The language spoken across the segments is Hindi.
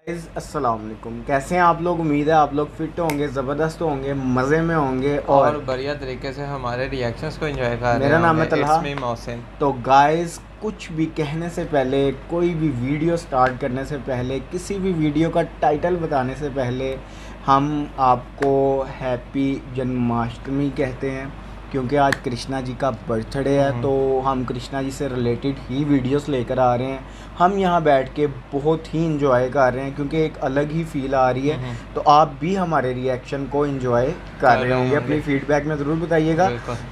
अस्सलाम वालेकुम। कैसे हैं आप लोग? उम्मीद है आप लोग फिट होंगे, ज़बरदस्त होंगे, मज़े में होंगे और बढ़िया तरीके से हमारे रिएक्शंस को एंजॉय कर रहे हैं। मेरा नाम है तलहा। मोहसिन। तो गाइस, कुछ भी कहने से पहले, कोई भी वीडियो स्टार्ट करने से पहले, किसी भी वीडियो का टाइटल बताने से पहले हम आपको हैप्पी जन्माष्टमी कहते हैं, क्योंकि आज कृष्णा जी का बर्थडे है। तो हम कृष्णा जी से रिलेटेड ही वीडियोस लेकर आ रहे हैं। हम यहाँ बैठ के बहुत ही इंजॉय कर रहे हैं, क्योंकि एक अलग ही फील आ रही है। तो आप भी हमारे रिएक्शन को इंजॉय कर रहे होंगे। अपनी फीडबैक में ज़रूर बताइएगा।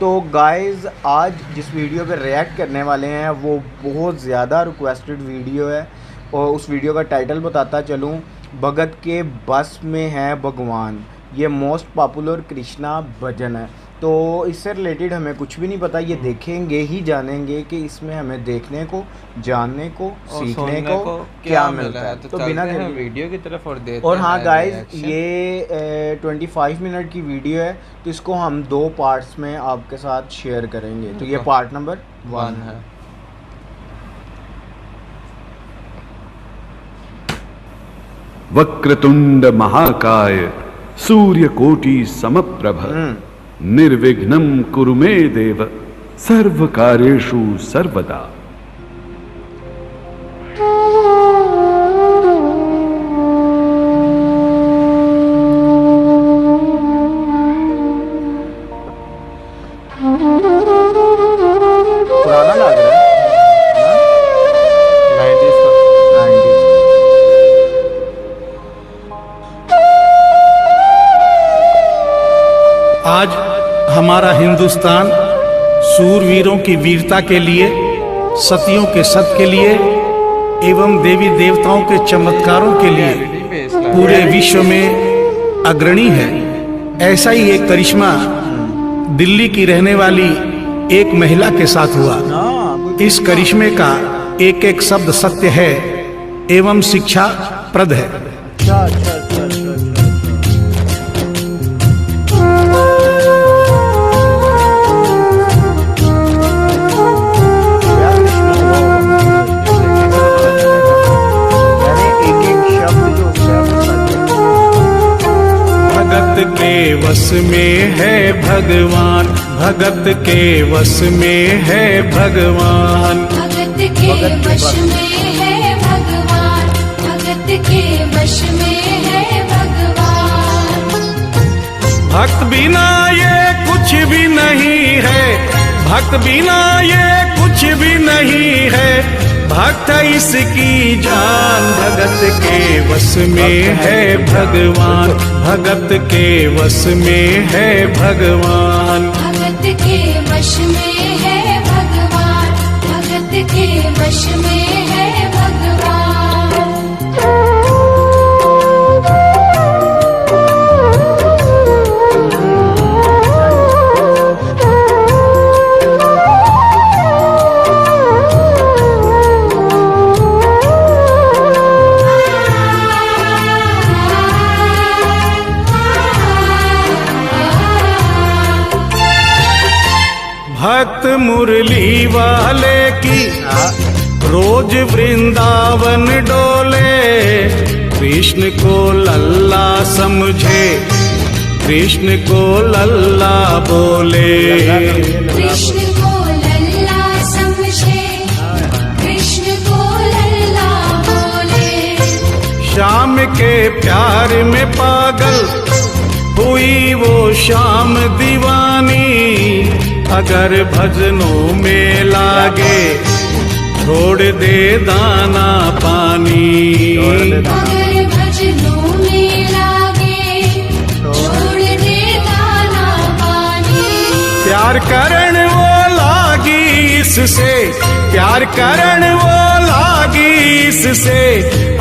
तो गाइज़, आज जिस वीडियो पे रिएक्ट करने वाले हैं वो बहुत ज़्यादा रिक्वेस्टेड वीडियो है, और उस वीडियो का टाइटल बताता चलूँ, भगत के बस में है भगवान। ये मोस्ट पॉपुलर कृष्णा भजन है। तो इससे रिलेटेड हमें कुछ भी नहीं पता, ये देखेंगे ही जानेंगे कि इसमें हमें देखने को, जानने को, सीखने को क्या मिलता है। तो बिना वीडियो की तरफ और देते और हाँ गाइज, ये 25 मिनट की वीडियो है, तो इसको हम 2 पार्ट्स में आपके साथ शेयर करेंगे। तो ये पार्ट नंबर 1 है। वक्रतुंड महाकाय सूर्यकोटि समप्रभ निर्विघ्नं कुरु मे देव सर्वकार्येषु सर्वदा। पुराना लग रहा है, 90s का। 90s। आज हमारा हिंदुस्तान सूरवीरों की वीरता के लिए, सतियों के सत के लिए एवं देवी देवताओं के चमत्कारों के लिए पूरे विश्व में अग्रणी है। ऐसा ही एक करिश्मा दिल्ली की रहने वाली एक महिला के साथ हुआ। इस करिश्मे का एक एक शब्द सत्य है एवं शिक्षा प्रद है। भगत के वश में है भगवान, भगत के वश में है भगवान, भगत के वश में है भगवान, भगत के वश में है भगवान। भक्त बिना ये कुछ भी नहीं है, भक्त बिना ये कुछ भी नहीं है, भक्त इसकी जान। भगत के वश में है भगवान, भगत के वश में है भगवान, भगत के वश में है भगवान, भगत के वश में है भगवान। भक्त मुरली वाले की रोज वृंदावन डोले, कृष्ण को लल्ला समझे, कृष्ण को लल्ला बोले। कृष्ण को लल्ला समझे, कृष्ण को लल्ला बोले। श्याम के प्यार में पागल हुई वो शाम दीवानी, अगर भजनों में लागे छोड़ दे दाना पानी। अगर भजनों में लागे छोड़ दे दाना पानी। प्यार करण वो लागी इससे, प्यार करण वो लागी इससे,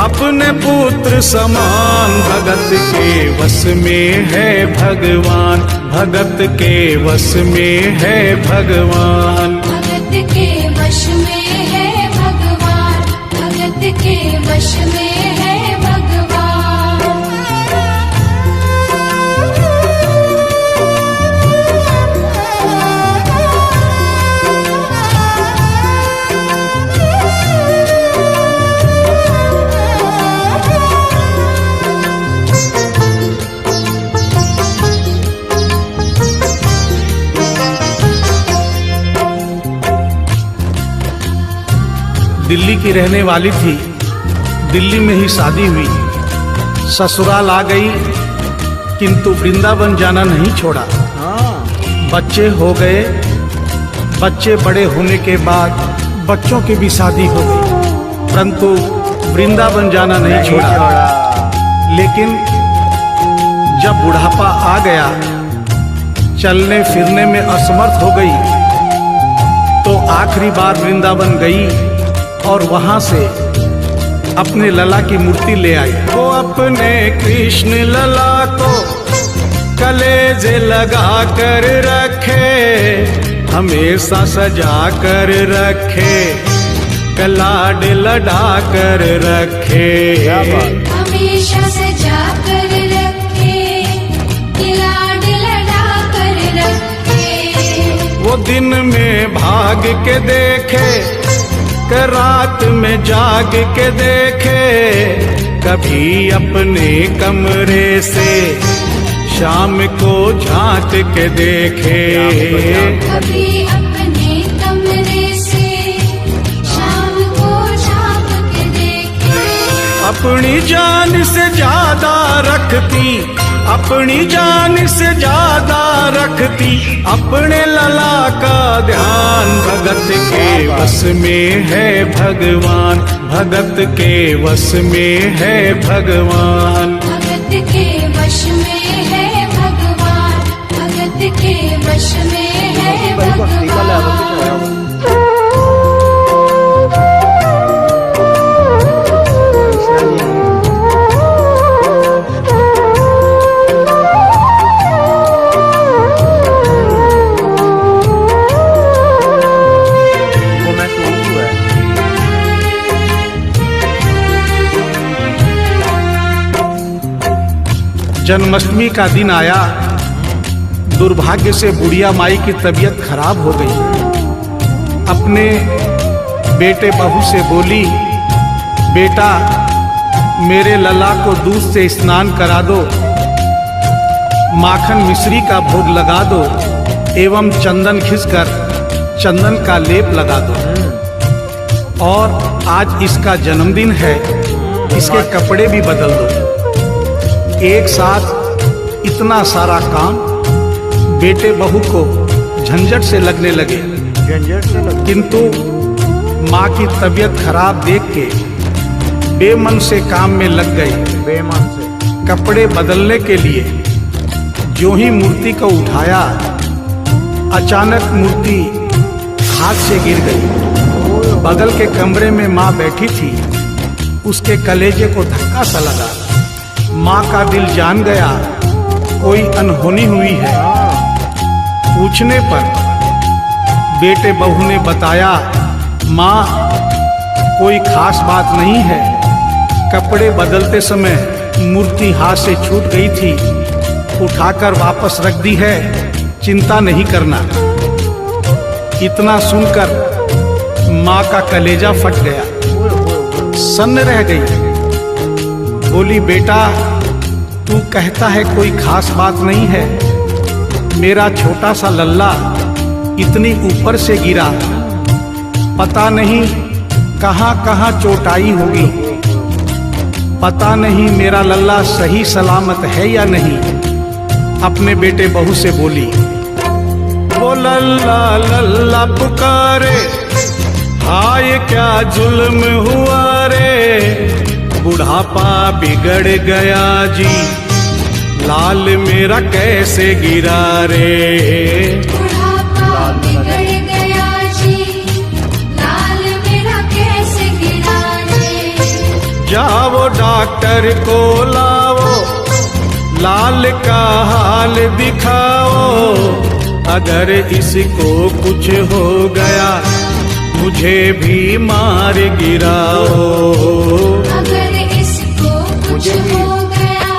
अपने पुत्र समान। भगत के वश में है भगवान, भगत के वश में है भगवान, भगत के वश में है भगवान, भगत के वश में है भगवान। की रहने वाली थी। दिल्ली में ही शादी हुई, ससुराल आ गई, किंतु वृंदावन जाना नहीं छोड़ा। बच्चे हो गए, बच्चे बड़े होने के बाद बच्चों की भी शादी हो गई, परंतु वृंदावन जाना नहीं छोड़ा। लेकिन जब बुढ़ापा आ गया, चलने फिरने में असमर्थ हो गई, तो आखिरी बार वृंदावन गई और वहां से अपने लला की मूर्ति ले आई। वो अपने कृष्ण लला को कलेजे लगा कर रखे, हमेशा सजा कर रखे, कलाड लड़ा कर रखे, हमेशा सजा कर रखे, लाड लड़ा कर रखे। वो दिन में भाग के देखे, कि रात में जाग के देखे, कभी अपने कमरे से शाम को झांक के देखे, कभी अपने कमरे से शाम को झांक के देखे। अपनी जान से ज्यादा रखती, अपनी जान से ज्यादा रखती, अपने लला का ध्यान। भगत के वश में है भगवान, भगत के वश में है भगवान, भगत के वश में है भगवान, भगत के वश में है भगवान। जन्माष्टमी का दिन आया, दुर्भाग्य से बुढ़िया माई की तबीयत खराब हो गई। अपने बेटे बहू से बोली, बेटा मेरे लला को दूध से स्नान करा दो, माखन मिश्री का भोग लगा दो, एवं चंदन खिसकर चंदन का लेप लगा दो, और आज इसका जन्मदिन है, इसके कपड़े भी बदल दो। एक साथ इतना सारा काम बेटे बहू को झंझट से लगने लगे, किंतु माँ की तबीयत खराब देख के बेमन से काम में लग गए। बेमन से कपड़े बदलने के लिए जो ही मूर्ति को उठाया, अचानक मूर्ति हाथ से गिर गई। बगल के कमरे में माँ बैठी थी, उसके कलेजे को धक्का सा लगा। माँ का दिल जान गया कोई अनहोनी हुई है। पूछने पर बेटे बहू ने बताया, माँ कोई खास बात नहीं है, कपड़े बदलते समय मूर्ति हाथ से छूट गई थी, उठाकर वापस रख दी है, चिंता नहीं करना। इतना सुनकर माँ का कलेजा फट गया, सन्न रह गई। बोली, बेटा तू कहता है कोई खास बात नहीं है, मेरा छोटा सा लल्ला इतनी ऊपर से गिरा, पता नहीं कहाँ कहाँ चोटाई होगी, पता नहीं मेरा लल्ला सही सलामत है या नहीं। अपने बेटे बहू से बोली, वो लल्ला लल्ला पुकारे, हाय क्या जुल्म हुआ रे, बुढ़ापा बिगड़ गया जी, लाल मेरा कैसे गिरा रे, बुढ़ापा बिगड़ गया जी, लाल मेरा कैसे गिरा रे। जाओ डॉक्टर को लाओ, लाल का हाल दिखाओ, अगर इसको कुछ हो गया मुझे भी मार गिराओ, अगर इसको कुछ हो गया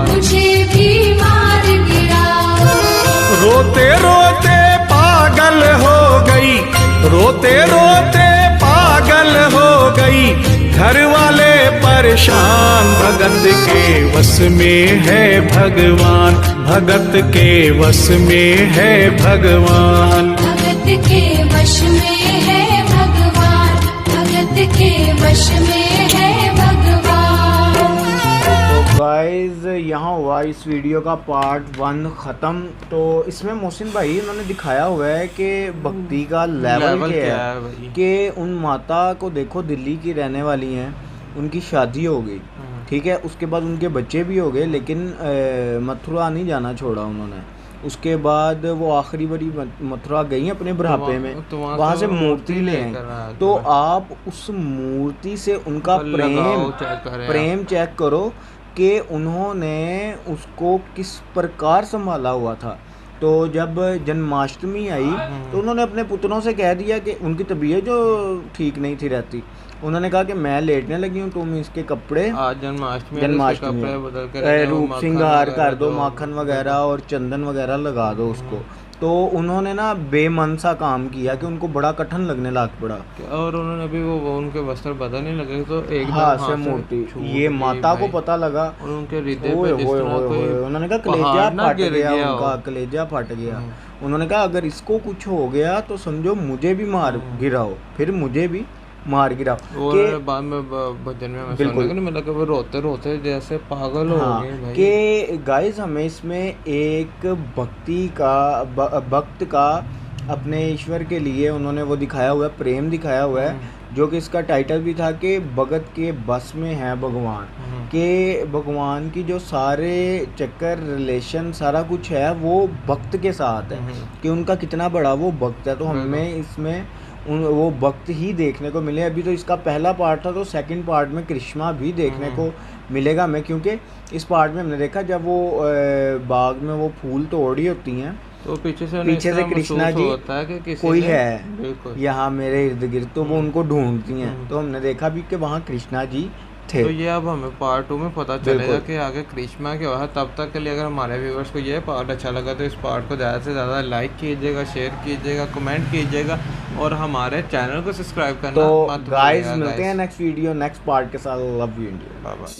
मुझे भी मार गिराओ। रोते रोते पागल हो गई, रोते रोते पागल हो गई, घर वाले परेशान। भगत के वश में है भगवान, भगत के वश में है भगवान, भगत के वश में है भगवान, भगत के वश में है भगवान। तो गाइस यहाँ हुआ इस वीडियो का पार्ट 1 ख़त्म। तो इसमें मोहसिन भाई उन्होंने दिखाया हुआ है कि भक्ति का लेवल क्या है भाई? कि उन माता को देखो, दिल्ली की रहने वाली हैं, उनकी शादी हो गई, ठीक है, उसके बाद उनके बच्चे भी हो गए, लेकिन मथुरा नहीं जाना छोड़ा उन्होंने। उसके बाद वो आखिरी बारी मथुरा गई अपने बुढ़ापे में, वहाँ से मूर्ति ले आए। तो आप उस मूर्ति से उनका प्रेम चेक करो कि उन्होंने उसको किस प्रकार संभाला हुआ था। तो जब जन्माष्टमी आई तो उन्होंने अपने पुत्रों से कह दिया कि उनकी तबीयत जो ठीक नहीं थी रहती, उन्होंने कहा कि मैं लेटने लगी हूँ, तुम इसके कपड़े जन्माष्टमी रूप श्रृंगार कर दो, माखन वगैरह और चंदन वगैरह लगा दो उसको। तो उन्होंने ना बेमन सा काम किया कि उनको बड़ा कठिन लगने लग पड़ा, और उन्होंने अभी वो उनके वस्त्र बदलने लगे तो एक हाथ से मूर्ति ये माता को पता लगा, और उनके हृदय पे जिस तरह कोई उन्होंने कहा कलेजा फट गया, उनका कलेजा फट गया। उन्होंने कहा अगर इसको कुछ हो गया तो समझो मुझे भी मार गिराओ, फिर मुझे भी मार गिरा। और बाद में भजन में बिल्कुल मतलब कि वो रोते रोते जैसे पागल हो गए भाई। कि गाइस हमें इसमें एक भक्त का अपने ईश्वर के लिए उन्होंने वो दिखाया हुआ है, प्रेम दिखाया हुआ है, जो कि इसका टाइटल भी था कि भगत के बस में है भगवान। कि भगवान की जो सारे चक्कर रिलेशन सारा कुछ है वो भक्त के साथ है, कि उनका कितना बड़ा वो भक्त है। तो हमें इसमें वो भक्त ही देखने को मिले। अभी तो इसका पहला पार्ट था, तो सेकंड पार्ट में कृष्णा भी देखने को मिलेगा हमें, क्योंकि इस पार्ट में हमने देखा जब वो बाग में वो फूल तोड़ रही होती हैं तो पीछे से कृष्णा जी होता है कि किसी कोई है यहाँ मेरे इर्द गिर्द, तो वो उनको ढूंढती हैं। तो हमने देखा भी कि वहाँ कृष्णा जी थे। तो ये अब हमें पार्ट 2 में पता चलेगा कि आगे कृष्णा क्या हुआ है। तब तक के लिए अगर हमारे व्यूवर्स को ये पार्ट अच्छा लगा तो इस पार्ट को ज़्यादा से ज़्यादा लाइक कीजिएगा, शेयर कीजिएगा, कमेंट कीजिएगा और हमारे चैनल को सब्सक्राइब करना तो मत गाइस भूलिएगा। मिलते हैं नेक्स्ट वीडियो नेक्स्ट पार्ट के साथ। Love you India, bye bye.